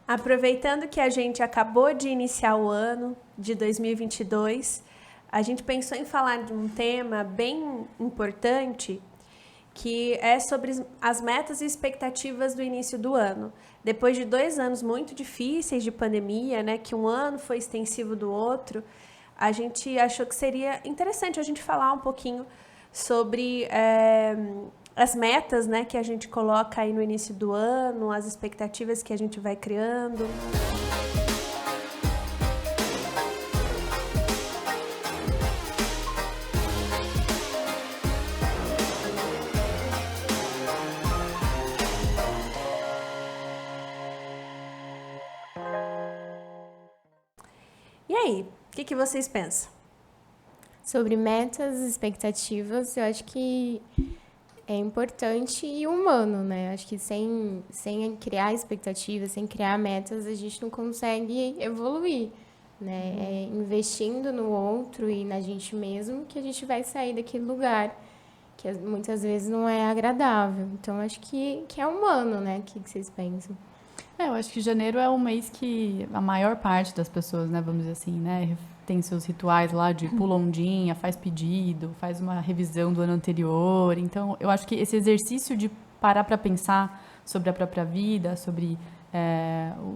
Aproveitando que a gente acabou de iniciar o ano de 2022, a gente pensou em falar de um tema bem importante, que é sobre as metas e expectativas do início do ano. Depois de 2 anos muito difíceis de pandemia, né, que um ano foi extensivo do outro, a gente achou que seria interessante a gente falar um pouquinho sobre as metas, né, que a gente coloca aí no início do ano, as expectativas que a gente vai criando. E aí, o que vocês pensam? Sobre metas, expectativas, eu acho que é importante e humano, né? Acho que sem criar expectativas, sem criar metas, a gente não consegue evoluir, né? É investindo no outro e na gente mesmo que a gente vai sair daquele lugar que muitas vezes não é agradável. Então, acho que é humano, né? O que vocês pensam? Eu acho que janeiro é um mês que a maior parte das pessoas, né, vamos dizer assim, né, tem seus rituais lá de pula ondinha, faz pedido, faz uma revisão do ano anterior. Então, eu acho que esse exercício de parar para pensar sobre a própria vida, sobre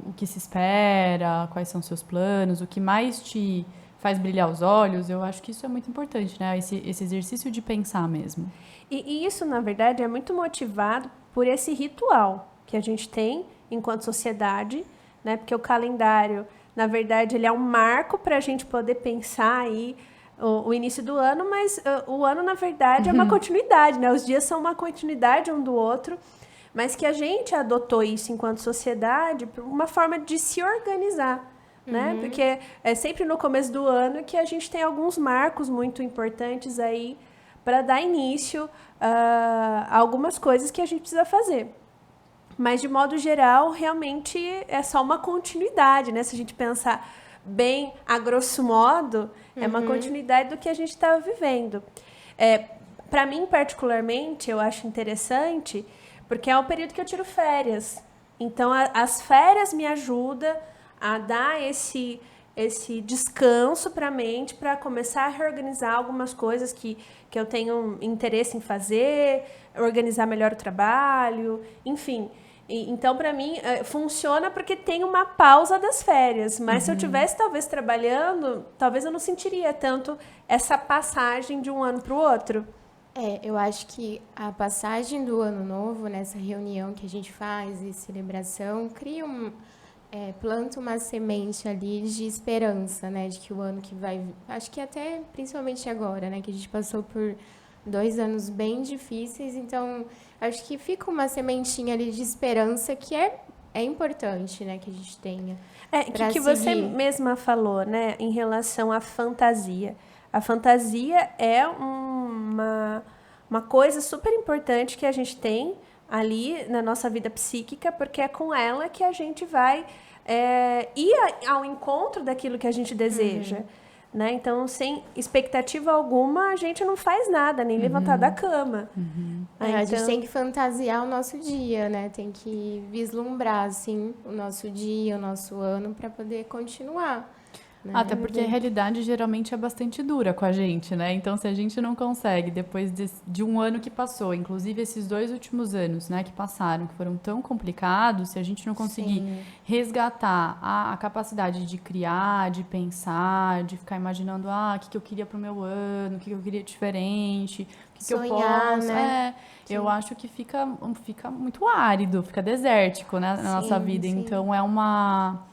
o que se espera, quais são seus planos, o que mais te faz brilhar os olhos, eu acho que isso é muito importante, né, esse exercício de pensar mesmo. E isso, na verdade, é muito motivado por esse ritual que a gente tem enquanto sociedade, né? Porque o calendário, na verdade, ele é um marco para a gente poder pensar aí o início do ano, mas o ano, na verdade, é uma continuidade, né? Os dias são uma continuidade um do outro, mas que a gente adotou isso enquanto sociedade por uma forma de se organizar, né? Porque é sempre no começo do ano que a gente tem alguns marcos muito importantes aí para dar início a algumas coisas que a gente precisa fazer. Mas, de modo geral, realmente é só uma continuidade, né? Se a gente pensar bem, a grosso modo, é uma continuidade do que a gente estava vivendo. Para mim, particularmente, eu acho interessante, porque é o período que eu tiro férias. Então, as férias me ajudam a dar esse descanso para a mente, para começar a reorganizar algumas coisas que eu tenho interesse em fazer, organizar melhor o trabalho, enfim. Então, para mim, funciona porque tem uma pausa das férias. Mas se eu tivesse, talvez, trabalhando, talvez eu não sentiria tanto essa passagem de um ano para o outro. Eu acho que a passagem do ano novo, nessa reunião que a gente faz e celebração, cria planta uma semente ali de esperança, né? De que o ano que vai... Acho que até, principalmente agora, né? Que a gente passou por 2 anos bem difíceis, então acho que fica uma sementinha ali de esperança que é importante, né? Que a gente tenha. Que você mesma falou, né? Em relação à fantasia. A fantasia é uma coisa super importante que a gente tem ali na nossa vida psíquica, porque é com ela que a gente vai ir ao encontro daquilo que a gente deseja. Né? Então, sem expectativa alguma, a gente não faz nada, nem levantar da cama. A gente tem que fantasiar o nosso dia, né? Tem que vislumbrar, assim, o nosso dia, o nosso ano, para poder continuar. Né? Até porque a realidade geralmente é bastante dura com a gente, né? Então, se a gente não consegue, depois de um ano que passou, inclusive esses 2 últimos anos, né, que passaram, que foram tão complicados, se a gente não conseguir resgatar a capacidade de criar, de pensar, de ficar imaginando, o que eu queria pro meu ano, o que eu queria diferente, o que Sonhar, eu posso... né? Eu acho que fica muito árido, fica desértico, né, na nossa vida. Sim. Então, é uma...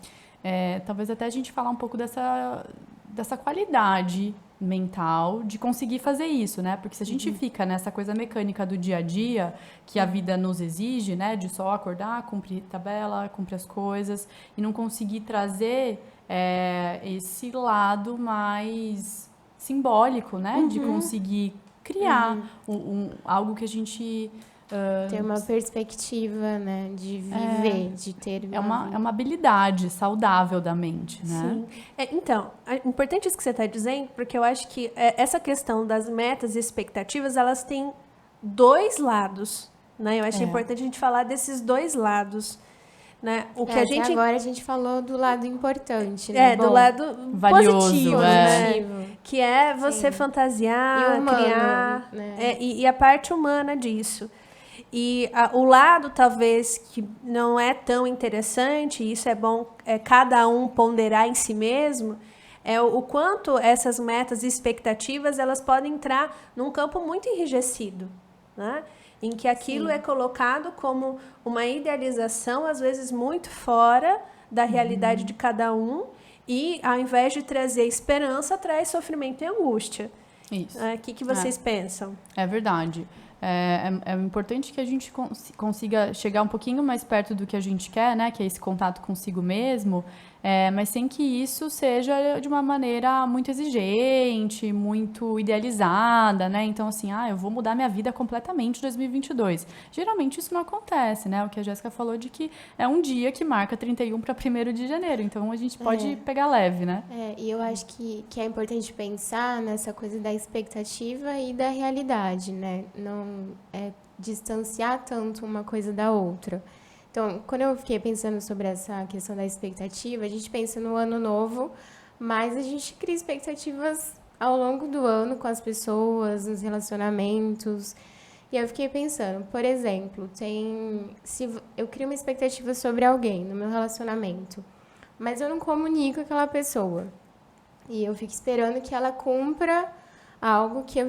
talvez até a gente falar um pouco dessa qualidade mental de conseguir fazer isso, né? Porque se a gente fica nessa coisa mecânica do dia a dia, que a vida nos exige, né? De só acordar, cumprir tabela, cumprir as coisas, e não conseguir trazer esse lado mais simbólico, né? De conseguir criar algo que a gente... ter uma perspectiva, né, de viver, de ter é uma habilidade saudável da mente, né? Sim. Então, é importante isso que você está dizendo, porque eu acho que essa questão das metas e expectativas, elas têm 2 lados, né? Eu acho importante a gente falar desses 2 lados. né? O que Até a gente agora a gente falou do lado importante, né? do lado valioso, positivo, é. né? Que é você Sim. fantasiar, E humano, criar, né? e a parte humana disso. E o lado, talvez, que não é tão interessante, e isso é bom cada um ponderar em si mesmo, é o quanto essas metas e expectativas elas podem entrar num campo muito enrijecido, né? Em que aquilo é colocado como uma idealização, às vezes muito fora da realidade de cada um, e ao invés de trazer esperança, traz sofrimento e angústia. Isso. O que vocês pensam? É verdade. É importante que a gente consiga chegar um pouquinho mais perto do que a gente quer, né? Que é esse contato consigo mesmo, mas sem que isso seja de uma maneira muito exigente, muito idealizada, né? Então, assim, eu vou mudar minha vida completamente em 2022. Geralmente isso não acontece, né? O que a Jéssica falou de que é um dia que marca 31 para 1º de janeiro. Então, a gente pode pegar leve, né? E eu acho que é importante pensar nessa coisa da expectativa e da realidade, né? Não distanciar tanto uma coisa da outra. Então, quando eu fiquei pensando sobre essa questão da expectativa, a gente pensa no ano novo, mas a gente cria expectativas ao longo do ano com as pessoas, nos relacionamentos. E eu fiquei pensando, por exemplo, se eu crio uma expectativa sobre alguém no meu relacionamento, mas eu não comunico aquela pessoa. E eu fico esperando que ela cumpra algo que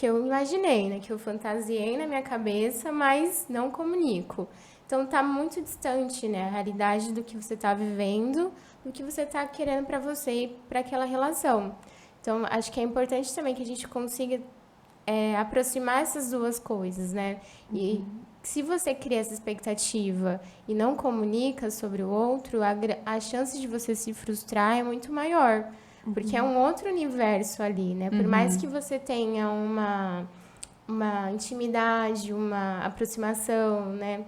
eu imaginei, né? Que eu fantasiei na minha cabeça, mas não comunico. Então, tá muito distante, né? A realidade do que você tá vivendo, do que você tá querendo para você e para aquela relação. Então, acho que é importante também que a gente consiga aproximar essas duas coisas, né? E se você cria essa expectativa e não comunica sobre o outro, a chance de você se frustrar é muito maior. Porque é um outro universo ali, né? Por mais que você tenha uma intimidade, uma aproximação, né,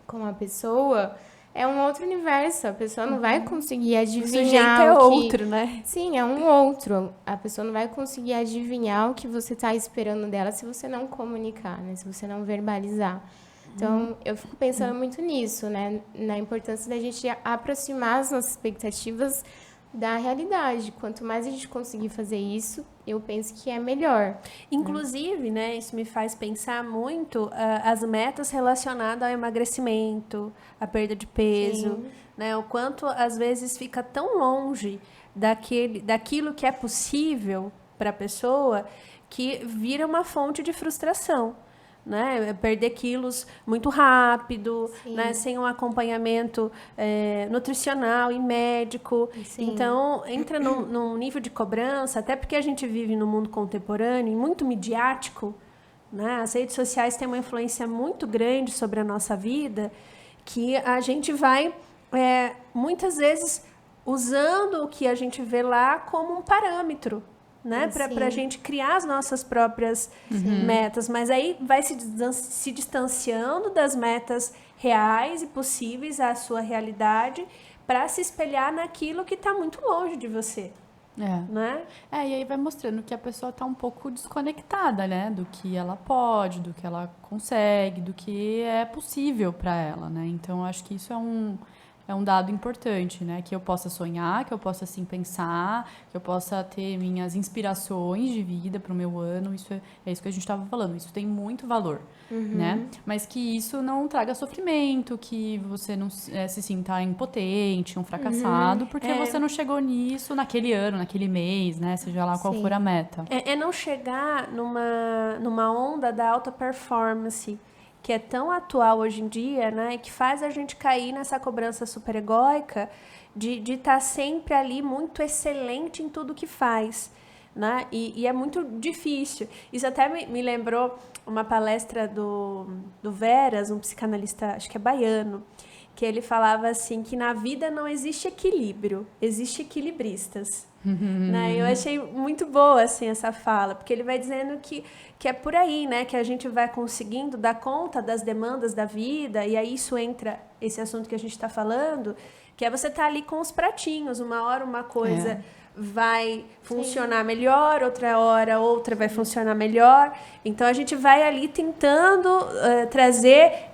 com a pessoa, é um outro universo. A pessoa não vai conseguir O adivinhar sujeito é outro, né? Sim, é um outro. A pessoa não vai conseguir adivinhar o que você está esperando dela se você não comunicar, né? Se você não verbalizar. Então, eu fico pensando muito nisso, né? Na importância da gente aproximar as nossas expectativas da realidade. Quanto mais a gente conseguir fazer isso, eu penso que é melhor. Inclusive, né, isso me faz pensar muito as metas relacionadas ao emagrecimento, à perda de peso, né? O quanto às vezes fica tão longe daquilo que é possível para a pessoa que vira uma fonte de frustração. Né? Perder quilos muito rápido, né? Sem um acompanhamento nutricional e médico. Sim. Então, entra num nível de cobrança, até porque a gente vive no mundo contemporâneo, muito midiático, né? As redes sociais têm uma influência muito grande sobre a nossa vida, que a gente vai, muitas vezes, usando o que a gente vê lá como um parâmetro, né? Para a gente criar as nossas próprias metas. Mas aí vai se distanciando das metas reais e possíveis à sua realidade para se espelhar naquilo que está muito longe de você. Né? E aí vai mostrando que a pessoa está um pouco desconectada, né? Do que ela pode, do que ela consegue, do que é possível para ela, né? Então, acho que isso é um dado importante, né? Que eu possa sonhar, que eu possa, assim, pensar, que eu possa ter minhas inspirações de vida para o meu ano. Isso é isso que a gente estava falando. Isso tem muito valor, né? Mas que isso não traga sofrimento, que você não se sinta impotente, um fracassado, porque você não chegou nisso naquele ano, naquele mês, né? Seja lá qual for a meta. É não chegar numa onda da alta performance, que é tão atual hoje em dia, né, e que faz a gente cair nessa cobrança superegóica de estar sempre ali muito excelente em tudo que faz, né, e é muito difícil. Isso até me lembrou uma palestra do Veras, um psicanalista, acho que é baiano, que ele falava assim, que na vida não existe equilíbrio, existe equilibristas. Né? Eu achei muito boa assim, essa fala, porque ele vai dizendo que é por aí, né, que a gente vai conseguindo dar conta das demandas da vida, e aí isso entra, esse assunto que a gente está falando, que é você estar ali com os pratinhos. Uma hora uma coisa vai funcionar melhor, outra vai funcionar melhor. Então, a gente vai ali tentando trazer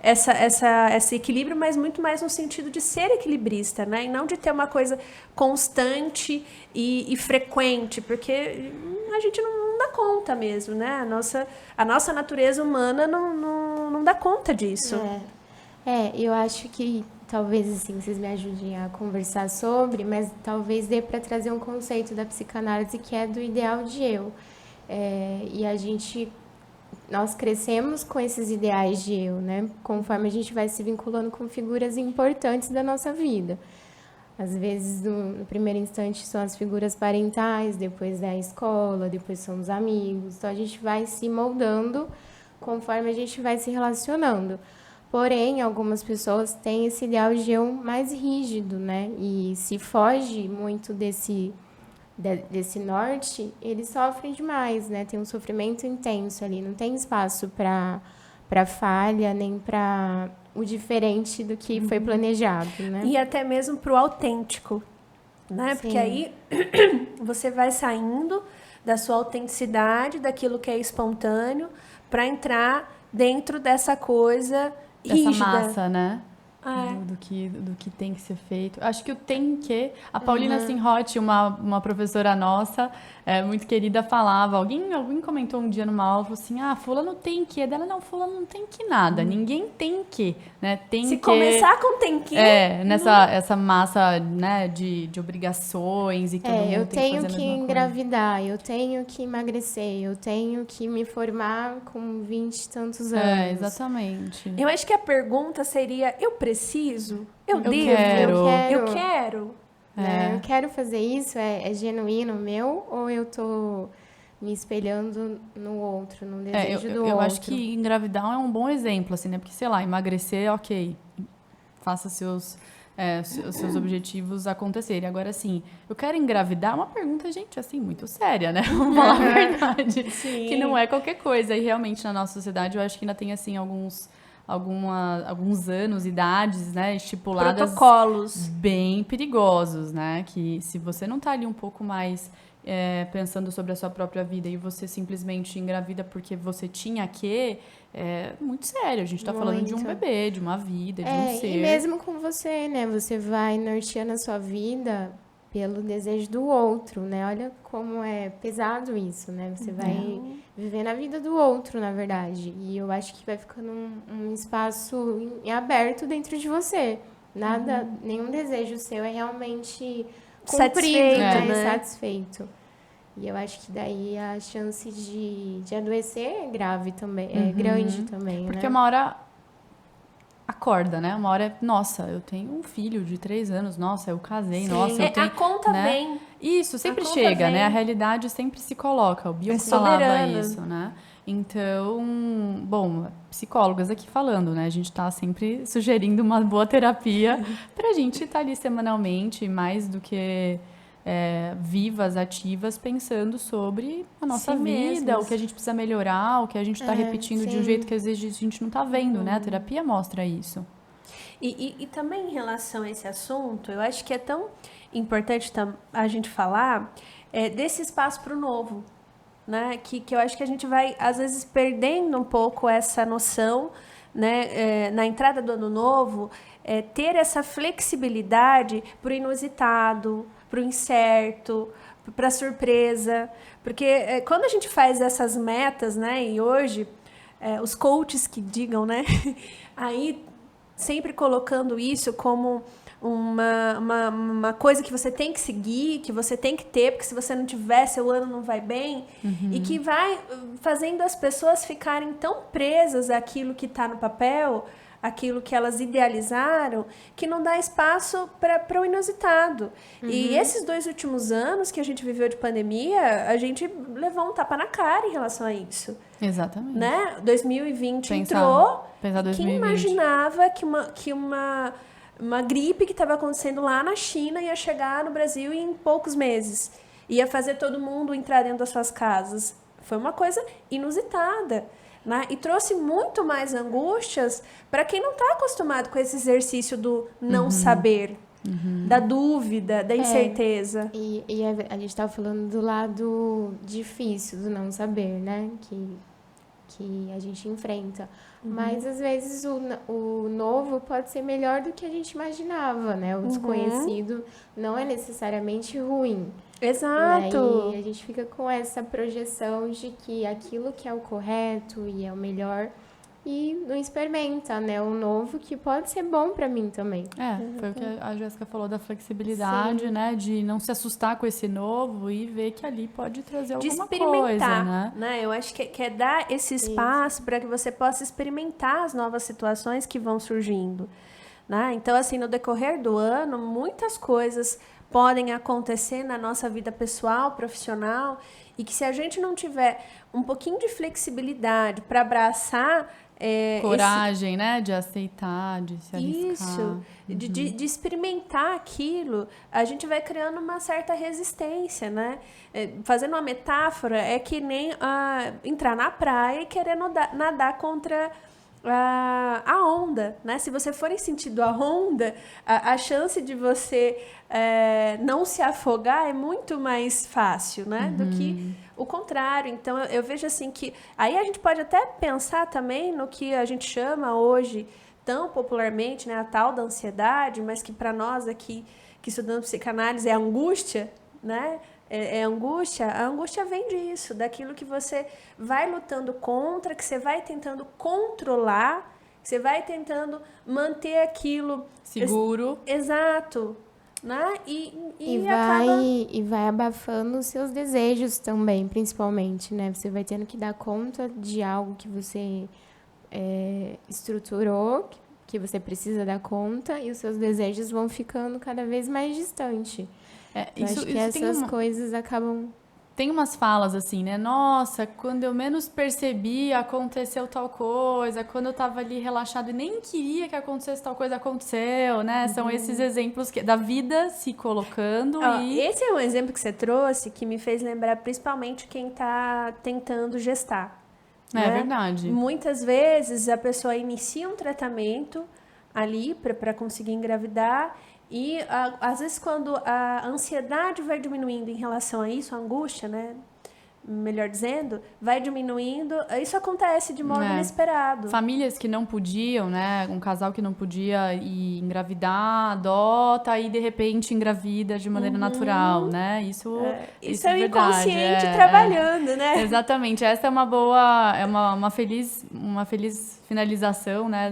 esse equilíbrio, mas muito mais no sentido de ser equilibrista, né? E não de ter uma coisa constante e frequente, porque a gente não dá conta mesmo, né? A nossa natureza humana não dá conta disso. Eu acho que talvez assim vocês me ajudem a conversar sobre, mas talvez dê para trazer um conceito da psicanálise que é do ideal de eu. E nós crescemos com esses ideais de eu, né? Conforme a gente vai se vinculando com figuras importantes da nossa vida. Às vezes, no primeiro instante, são as figuras parentais, depois é a escola, depois são os amigos. Então, a gente vai se moldando conforme a gente vai se relacionando. Porém, algumas pessoas têm esse ideal de eu mais rígido, né? E se foge muito desse norte, eles sofrem demais, né? Tem um sofrimento intenso ali, não tem espaço para falha, nem para o diferente do que foi planejado, né? E até mesmo para o autêntico, né? Sim. Porque aí você vai saindo da sua autenticidade, daquilo que é espontâneo, para entrar dentro dessa coisa rígida. Essa massa, né? Do que tem que ser feito. Acho que o tem que... A Paulina Sinhotti, uma professora nossa, muito querida, falava... Alguém comentou um dia numa aula, falou assim, fulano tem que... Dela, não, fulano não tem que nada. Ninguém tem que, né? Se começar com tem que... essa massa, né, de obrigações e todo mundo eu tem que fazer a tenho mesma que coisa. engravidar, eu tenho que emagrecer, eu tenho que me formar com 20 e tantos anos. Exatamente. Eu acho que a pergunta seria, eu preciso? Eu devo? quero. Eu quero? Né? Eu quero fazer isso, é genuíno meu, ou eu tô me espelhando no outro, no desejo do outro? Eu acho que engravidar é um bom exemplo, assim, né? Porque, sei lá, emagrecer, ok, faça seus objetivos acontecerem. Agora, assim, eu quero engravidar é uma pergunta, gente, assim, muito séria, né? Vamos falar a verdade. Sim. Que não é qualquer coisa. E, realmente, na nossa sociedade, eu acho que ainda tem, assim, alguns anos, idades, né, estipuladas, protocolos bem perigosos, né, que se você não tá ali um pouco mais pensando sobre a sua própria vida e você simplesmente engravida porque você tinha que, é muito sério, a gente tá falando de um bebê, de uma vida, de um ser. E mesmo com você, né, você vai norteando a sua vida pelo desejo do outro, né? Olha como é pesado isso, né? Você vai viver na vida do outro, na verdade. E eu acho que vai ficando um espaço em aberto dentro de você. Nenhum desejo seu é realmente cumprido, né? Satisfeito. E eu acho que daí a chance de adoecer é grave também, é grande também, Porque né? uma hora acorda, né? Uma hora nossa, eu tenho um filho de 3 anos, nossa, eu casei, Sim. nossa, eu tenho... A conta vem. Isso, sempre chega, né? A realidade sempre se coloca. O Bion falava isso, né? Então, bom, psicólogas aqui falando, né? A gente tá sempre sugerindo uma boa terapia pra gente estar ali semanalmente, mais do que vivas, ativas, pensando sobre a nossa vida, o que a gente precisa melhorar, o que a gente tá repetindo de um jeito que às vezes a gente não tá vendo, né? A terapia mostra isso. E também em relação a esse assunto, eu acho que é tão importante a gente falar desse espaço para o novo, né? Que eu acho que a gente vai, às vezes, perdendo um pouco essa noção, né? Na entrada do ano novo, ter essa flexibilidade para o inusitado, para o incerto, para a surpresa. Porque quando a gente faz essas metas, né? E hoje, os coaches que digam, né? Aí, sempre colocando isso como uma coisa que você tem que seguir, que você tem que ter, porque se você não tiver, seu ano não vai bem. E que vai fazendo as pessoas ficarem tão presas àquilo que está no papel, aquilo que elas idealizaram, que não dá espaço para o inusitado. E esses 2 últimos anos que a gente viveu de pandemia, a gente levou um tapa na cara em relação a isso. Exatamente. Né? 2020 entrou. Pensar 2020. Quem imaginava que uma gripe que estava acontecendo lá na China ia chegar no Brasil em poucos meses? Ia fazer todo mundo entrar dentro das suas casas. Foi uma coisa inusitada. Né? E trouxe muito mais angústias para quem não está acostumado com esse exercício do não saber. da dúvida, da incerteza. E a gente estava falando do lado difícil, do não saber, né? Que a gente enfrenta. Mas, às vezes, o novo pode ser melhor do que a gente imaginava, né? O desconhecido não é necessariamente ruim. Exato. Né? E a gente fica com essa projeção de que aquilo que é o correto e é o melhor... E não experimenta, né? O novo que pode ser bom para mim também. Foi o que a Jéssica falou da flexibilidade, né? De não se assustar com esse novo e ver que ali pode trazer alguma coisa, né? Eu acho que é dar esse espaço para que você possa experimentar as novas situações que vão surgindo, né? Então, assim, no decorrer do ano, muitas coisas podem acontecer na nossa vida pessoal, profissional, e que se a gente não tiver um pouquinho de flexibilidade para abraçar coragem, né? De aceitar, de se arriscar. Isso, de experimentar aquilo, a gente vai criando uma certa resistência, né? Fazendo uma metáfora, é que nem entrar na praia e querer nadar contra a onda, né? Se você for em sentido a onda, a chance de você não se afogar é muito mais fácil, né? Do que o contrário. Então, eu vejo assim que... Aí a gente pode até pensar também no que a gente chama hoje, tão popularmente, né? A tal da ansiedade, mas que para nós aqui, que estudamos psicanálise, é angústia, né? É angústia. A angústia vem disso, daquilo que você vai lutando contra, que você vai tentando controlar, que você vai tentando manter aquilo... seguro. Exato. Né? E vai abafando os seus desejos também, principalmente, né? Você vai tendo que dar conta de algo que você estruturou, que você precisa dar conta, e os seus desejos vão ficando cada vez mais distantes. Acho que essas coisas acabam... Tem umas falas assim, né? Nossa, quando eu menos percebi, aconteceu tal coisa. Quando eu tava ali relaxado e nem queria que acontecesse tal coisa, aconteceu, né? São esses exemplos da vida se colocando Esse é um exemplo que você trouxe que me fez lembrar principalmente quem tá tentando gestar. É né? verdade. Muitas vezes a pessoa inicia um tratamento ali para conseguir engravidar e às vezes quando a ansiedade vai diminuindo em relação a isso, a angústia, né? Melhor dizendo, vai diminuindo, isso acontece de modo inesperado. Famílias que não podiam, né? Um casal que não podia ir engravidar, adota e de repente engravida de maneira natural, né? Isso é o inconsciente trabalhando, né? Exatamente. Essa é uma boa, uma feliz finalização, né?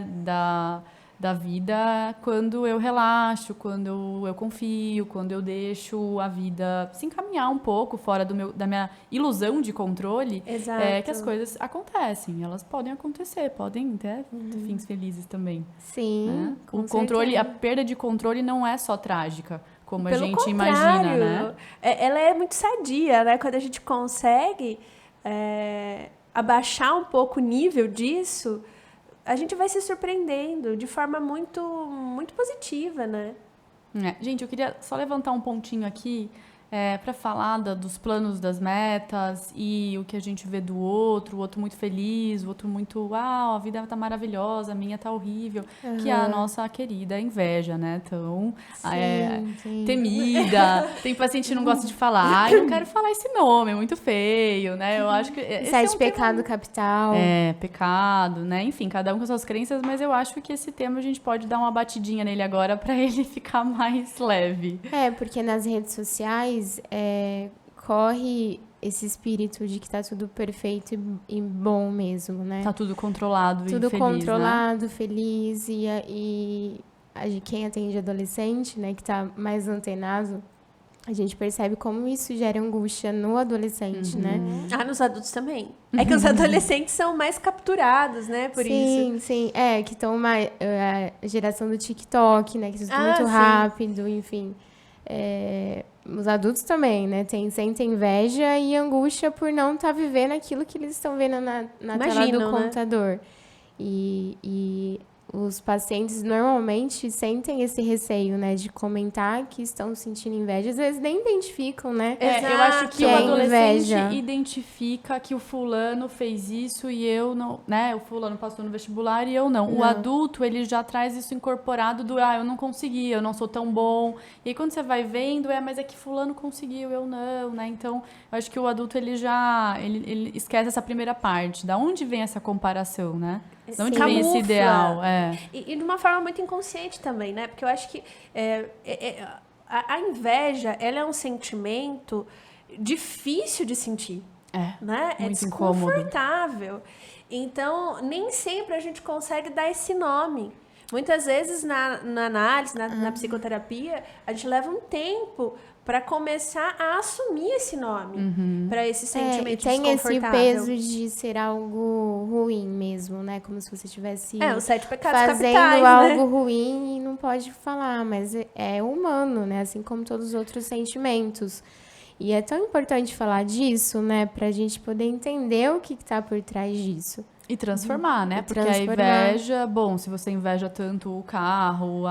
Da vida quando eu relaxo, quando eu confio, quando eu deixo a vida se encaminhar um pouco fora da minha ilusão de controle. Exato. Que as coisas acontecem, elas podem acontecer, podem ter fins felizes também. Sim, né? com O controle, certeza. a perda de controle não é só trágica, como Pelo a gente contrário, imagina, né? Ela é muito sadia, né? Quando a gente consegue abaixar um pouco o nível disso, a gente vai se surpreendendo de forma muito, muito positiva, né? Gente, eu queria só levantar um pontinho aqui para falar dos planos, das metas e o que a gente vê do outro, o outro muito feliz, o outro muito, a vida tá maravilhosa, a minha tá horrível, que é a nossa querida inveja, né? Tão sim. temida. Tem paciente que não gosta de falar, eu não quero falar esse nome, é muito feio, né? Eu acho que... Sete pecado capital. Pecado, né? Enfim, cada um com suas crenças, mas eu acho que esse tema a gente pode dar uma batidinha nele agora para ele ficar mais leve. Porque nas redes sociais corre esse espírito de que tá tudo perfeito e bom mesmo, né? Tá tudo controlado e feliz, tudo controlado, né? feliz. E quem atende adolescente, né, que tá mais antenado, a gente percebe como isso gera angústia no adolescente, né? Nos adultos também. É que os adolescentes são mais capturados, né? Por isso. Sim. Que estão mais... a geração do TikTok, né? Que é tudo muito rápido, enfim. Os adultos também, né? Sentem inveja e angústia por não estar vivendo aquilo que eles estão vendo na tela do computador. E os pacientes normalmente sentem esse receio, né, de comentar que estão sentindo inveja. Às vezes nem identificam, né? Eu acho que Que o é adolescente inveja. identifica que o fulano fez isso e eu não, né? O fulano passou no vestibular e eu não. O Não. adulto, ele já traz isso incorporado do, eu não consegui, eu não sou tão bom. E aí quando você vai vendo, mas é que fulano conseguiu, eu não, né? Então, eu acho que o adulto, ele esquece essa primeira parte. Da onde vem essa comparação, né? De onde vem esse Camufla. ideal? E de uma forma muito inconsciente também, né? Porque eu acho que a inveja, ela é um sentimento difícil de sentir, né? É muito incômodo. desconfortável. Então, nem sempre a gente consegue dar esse nome. Muitas vezes na análise, na psicoterapia, a gente leva um tempo para começar a assumir esse nome, para esse sentimento E tem esse desconfortável. peso de ser algo ruim mesmo, né? Como se você estivesse Os 7 pecados fazendo capitais, algo né? ruim e não pode falar, mas é humano, né? Assim como todos os outros sentimentos. E é tão importante falar disso, né? Pra gente poder entender o que tá por trás disso. E transformar, né? E Porque a transformar. inveja, bom, se você inveja tanto o carro,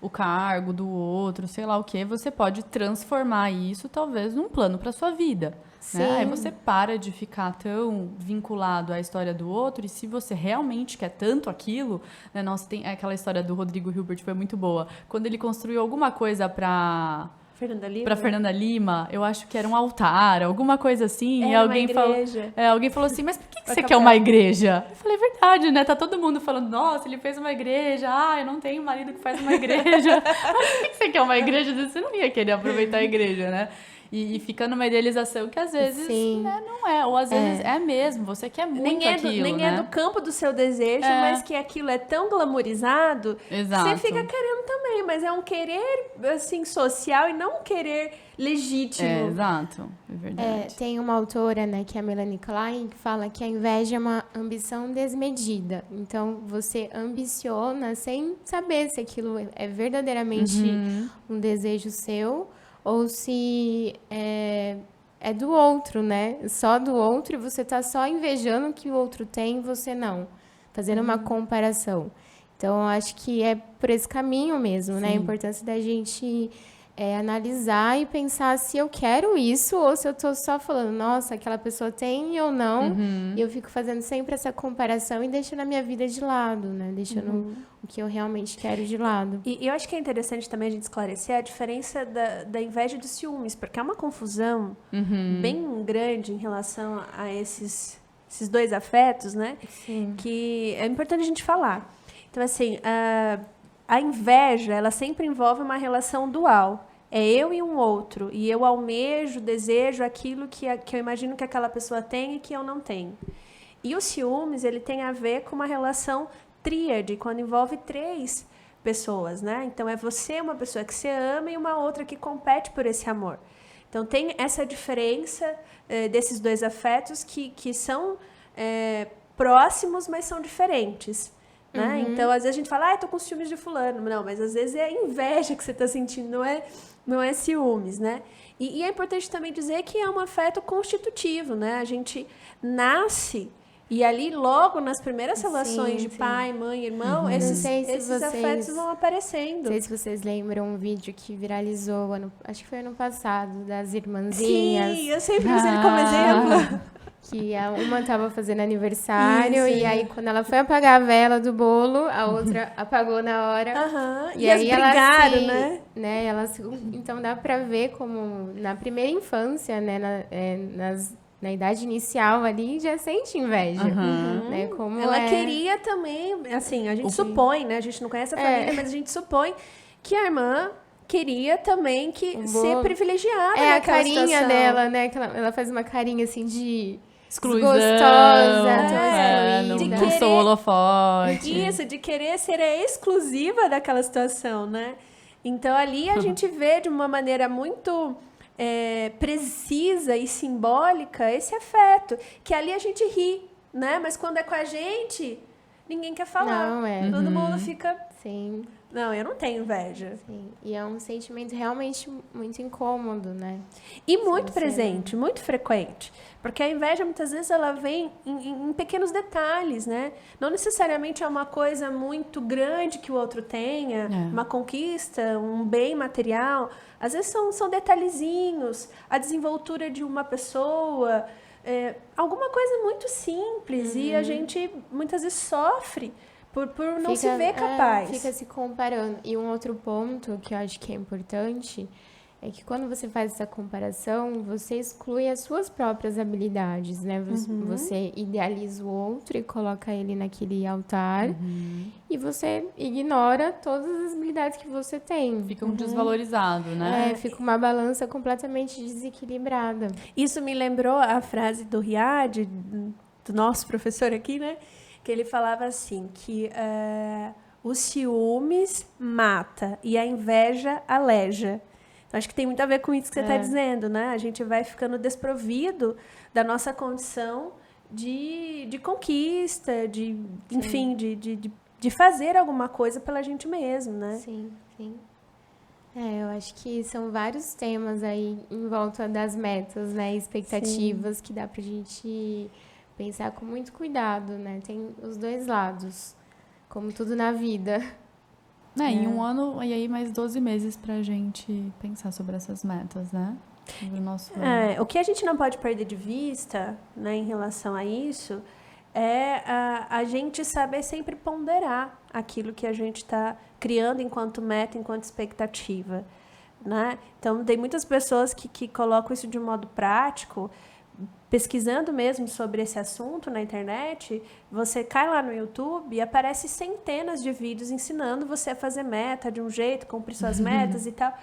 o cargo do outro, sei lá o que, você pode transformar isso talvez num plano para sua vida. Né? Aí você para de ficar tão vinculado à história do outro, e se você realmente quer tanto aquilo, né? Nossa, tem aquela história do Rodrigo Hilbert, foi muito boa. Quando ele construiu alguma coisa para Fernanda Lima, eu acho que era um altar, alguma coisa assim. E alguém falou assim, mas por que você quer uma igreja? Eu falei, verdade, né? Tá todo mundo falando, nossa, ele fez uma igreja. Eu não tenho marido que faz uma igreja. Mas por que você quer uma igreja? Você não ia querer aproveitar a igreja, né? E fica numa idealização que às vezes né, não é. Ou às vezes é mesmo, você quer muito aquilo, nem né? é do campo do seu desejo, mas que aquilo é tão glamourizado que você fica querendo também. Mas é um querer, assim, social e não um querer legítimo. Exato. É verdade. Tem uma autora, né, que é a Melanie Klein, que fala que a inveja é uma ambição desmedida. Então, você ambiciona sem saber se aquilo é verdadeiramente um desejo seu ou se é do outro, né? Só do outro, e você tá só invejando o que o outro tem e você não. Fazendo uma comparação. Então, eu acho que é por esse caminho mesmo, né? A importância da gente analisar e pensar se eu quero isso ou se eu tô só falando, nossa, aquela pessoa tem e eu não. E eu fico fazendo sempre essa comparação e deixando a minha vida de lado, né? Deixando o que eu realmente quero de lado. E eu acho que é interessante também a gente esclarecer a diferença da inveja e dos ciúmes, porque é uma confusão bem grande em relação a esses dois afetos, né? Sim. Que é importante a gente falar. Então, assim, a inveja, ela sempre envolve uma relação dual. É eu e um outro. E eu almejo, desejo aquilo que eu imagino que aquela pessoa tem e que eu não tenho. E o ciúmes, ele tem a ver com uma relação tríade, quando envolve 3 pessoas, né? Então, é você, uma pessoa que você ama, e uma outra que compete por esse amor. Então, tem essa diferença desses dois afetos que são próximos, mas são diferentes. Né? Então, às vezes a gente fala, tô com ciúmes de fulano. Não, mas às vezes é a inveja que você está sentindo, não é ciúmes, né? E é importante também dizer que é um afeto constitutivo, né? A gente nasce e ali, logo nas primeiras relações de pai, mãe, irmão, esses afetos vão aparecendo. Não sei se vocês lembram um vídeo que viralizou, acho que foi ano passado, das irmãzinhas. Sim, eu sempre uso ele como exemplo. Que uma estava fazendo aniversário e aí quando ela foi apagar a vela do bolo, a outra apagou na hora. E aí brigaram, né? Então dá pra ver como na primeira infância, né, na idade inicial ali, já sente inveja. Né? Como ela queria também, assim, a gente supõe, né? A gente não conhece a família, mas a gente supõe que a irmã queria também ser privilegiada naquela a carinha situação. dela, né? Que ela faz uma carinha assim de exclusão, excluída. Não sou holofote. Isso, de querer ser a exclusiva daquela situação, né? Então, ali a gente vê de uma maneira muito precisa e simbólica esse afeto, que ali a gente ri, né? Mas quando é com a gente, ninguém quer falar. Não, Todo mundo fica Sim, Não, eu não tenho inveja. sim. E é um sentimento realmente muito incômodo, né? E muito você presente, muito frequente. Porque a inveja, muitas vezes, ela vem em pequenos detalhes, né? Não necessariamente é uma coisa muito grande que o outro tenha, uma conquista, um bem material. Às vezes são detalhezinhos, a desenvoltura de uma pessoa, alguma coisa muito simples. E a gente, muitas vezes, sofre por não se ver capaz. Fica se comparando. E um outro ponto que eu acho que é importante é que quando você faz essa comparação, você exclui as suas próprias habilidades, né? Você idealiza o outro e coloca ele naquele altar e você ignora todas as habilidades que você tem. Fica um desvalorizado, né? Fica uma balança completamente desequilibrada. Isso me lembrou a frase do Riad, do nosso professor aqui, né? Que ele falava assim, que o ciúmes mata e a inveja aleja. Então, acho que tem muito a ver com isso que você está dizendo, né? A gente vai ficando desprovido da nossa condição de conquista, enfim, de fazer alguma coisa pela gente mesmo, né? Sim, sim. Eu acho que são vários temas aí em volta das metas, né? Expectativas que dá pra gente pensar com muito cuidado, né? Tem os dois lados, como tudo na vida. Em um ano, e aí mais 12 meses pra gente pensar sobre essas metas, né? Sobre o nosso ano. O que a gente não pode perder de vista, né, em relação a isso, é a gente saber sempre ponderar aquilo que a gente está criando enquanto meta, enquanto expectativa, né? Então, tem muitas pessoas que colocam isso de um modo prático, pesquisando mesmo sobre esse assunto na internet. Você cai lá no YouTube e aparece centenas de vídeos ensinando você a fazer meta de um jeito, cumprir suas metas e tal.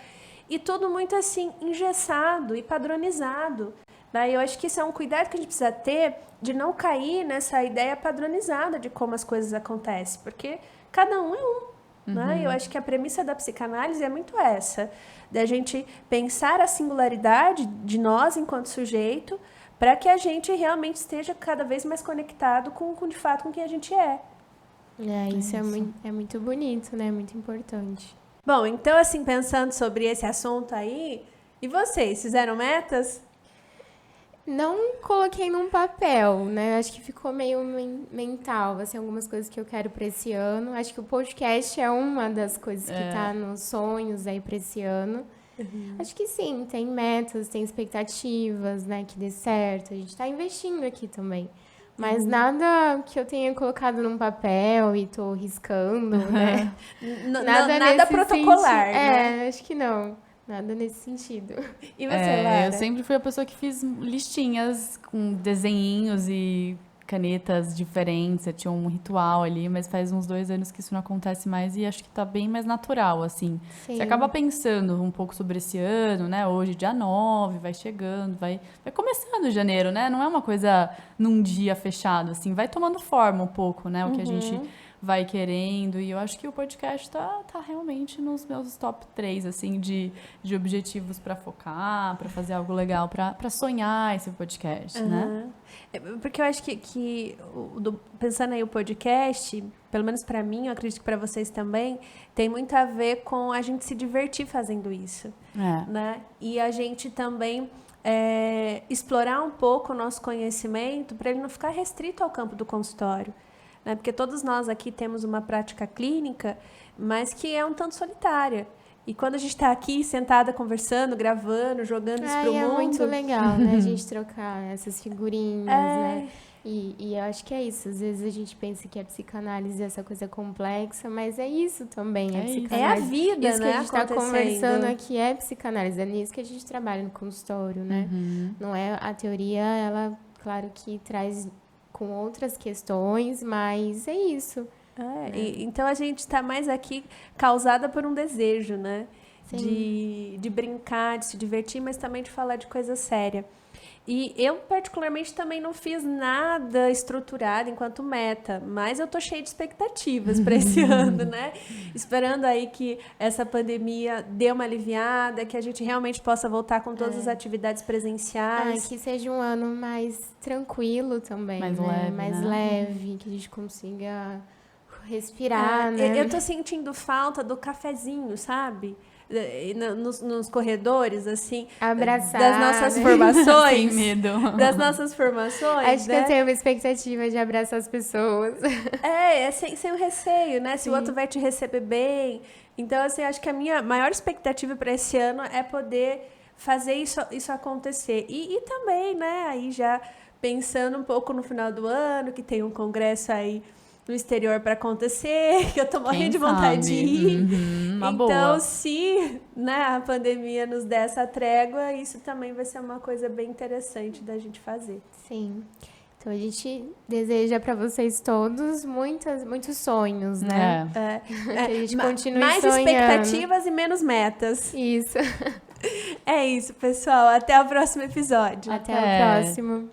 E tudo muito assim, engessado e padronizado. Daí eu acho que isso é um cuidado que a gente precisa ter de não cair nessa ideia padronizada de como as coisas acontecem, porque cada um é um. Né? Eu acho que a premissa da psicanálise é muito essa, da gente pensar a singularidade de nós enquanto sujeito, para que a gente realmente esteja cada vez mais conectado de fato, com quem a gente é. Isso é muito bonito, né? Muito importante. Bom, então, assim, pensando sobre esse assunto aí, e vocês, fizeram metas? Não coloquei num papel, né? Acho que ficou meio mental, assim, algumas coisas que eu quero para esse ano. Acho que o podcast é uma das coisas que tá nos sonhos aí para esse ano. Acho que sim, tem metas, tem expectativas, né, que dê certo. A gente tá investindo aqui também. Mas nada que eu tenha colocado num papel e tô riscando, né? Nada protocolar, né? Acho que não. Nada nesse sentido. E você, Lara? Eu sempre fui a pessoa que fiz listinhas com desenhinhos e canetas diferentes. Eu tinha um ritual ali, mas faz uns 2 anos que isso não acontece mais e acho que tá bem mais natural, assim. Sim. Você acaba pensando um pouco sobre esse ano, né? Hoje, dia 9, vai chegando, vai começando janeiro, né? Não é uma coisa num dia fechado, assim. Vai tomando forma um pouco, né? O que a gente vai querendo. E eu acho que o podcast tá realmente nos meus top 3, assim, de objetivos para focar, para fazer algo legal, para sonhar esse podcast, né? Porque eu acho que pensando aí o podcast, pelo menos para mim, eu acredito que para vocês também, tem muito a ver com a gente se divertir fazendo isso, né? E a gente também explorar um pouco o nosso conhecimento para ele não ficar restrito ao campo do consultório. Né? Porque todos nós aqui temos uma prática clínica, mas que é um tanto solitária. E quando a gente está aqui sentada conversando, gravando, jogando isso pro mundo... É muito legal, né? A gente trocar essas figurinhas, né? E eu acho que é isso. Às vezes a gente pensa que a psicanálise é essa coisa complexa, mas é isso também. É a vida, isso né? Que a gente está conversando aqui é psicanálise. É nisso que a gente trabalha no consultório, né? Não é a teoria, ela, claro que traz com outras questões, mas é isso. Então a gente está mais aqui causada por um desejo, né? De brincar, de se divertir, mas também de falar de coisa séria. E eu, particularmente, também não fiz nada estruturado enquanto meta, mas eu tô cheia de expectativas para esse ano, né? Esperando aí que essa pandemia dê uma aliviada, que a gente realmente possa voltar com todas as atividades presenciais. Que seja um ano mais tranquilo também, mais né? leve, mais né? leve, que a gente consiga respirar, né? Eu tô sentindo falta do cafezinho, sabe? Nos corredores, assim. Abraçar, das nossas né? formações. Sem medo. Das nossas formações, Acho que né? eu tenho uma expectativa de abraçar as pessoas. Sem o receio, né? Se o outro vai te receber bem. Então, assim, acho que a minha maior expectativa para esse ano é poder fazer isso acontecer. E também, né, aí já pensando um pouco no final do ano, que tem um congresso aí no exterior para acontecer, que eu tô morrendo de vontade de ir. Uma Então, boa. se, né, a pandemia nos der essa trégua, isso também vai ser uma coisa bem interessante da gente fazer. Sim. Então a gente deseja para vocês todos muitos sonhos, né? Que a gente continue mais sonhando. expectativas e menos metas. Isso. É isso, pessoal. Até o próximo episódio. Até o próximo.